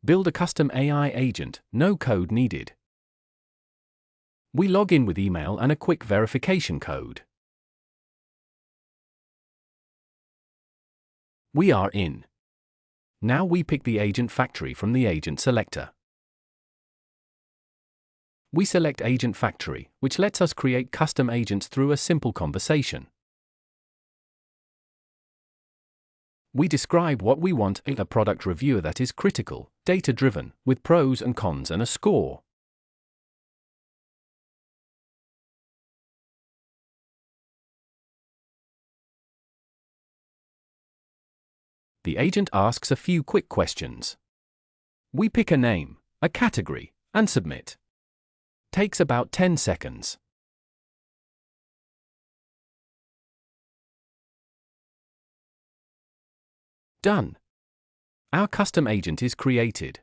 Build a custom AI agent, no code needed. We log in with email and a quick verification code. We are in. Now we pick the agent factory from the agent selector. We select Agent Factory, which lets us create custom agents through a simple conversation. We describe what we want: a product reviewer that is critical, data-driven, with pros and cons and a score. The agent asks a few quick questions. We pick a name, a category, and submit. Takes about 10 seconds. Done. Our custom agent is created.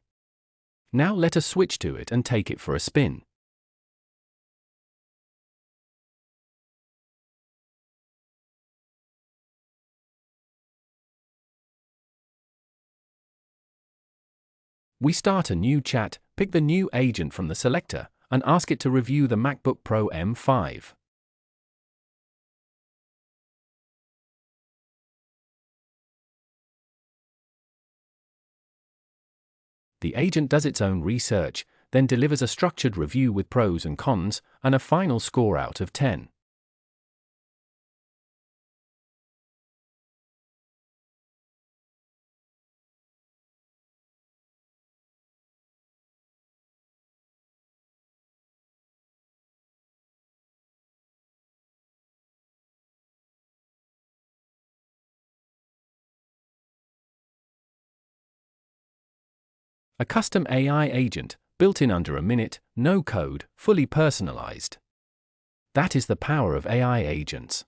Now let us switch to it and take it for a spin. We start a new chat, pick the new agent from the selector, and ask it to review the MacBook Pro M5. The agent does its own research, then delivers a structured review with pros and cons, and a final score out of 10. A custom AI agent, built in under a minute, no code, fully personalized. That is the power of AI agents.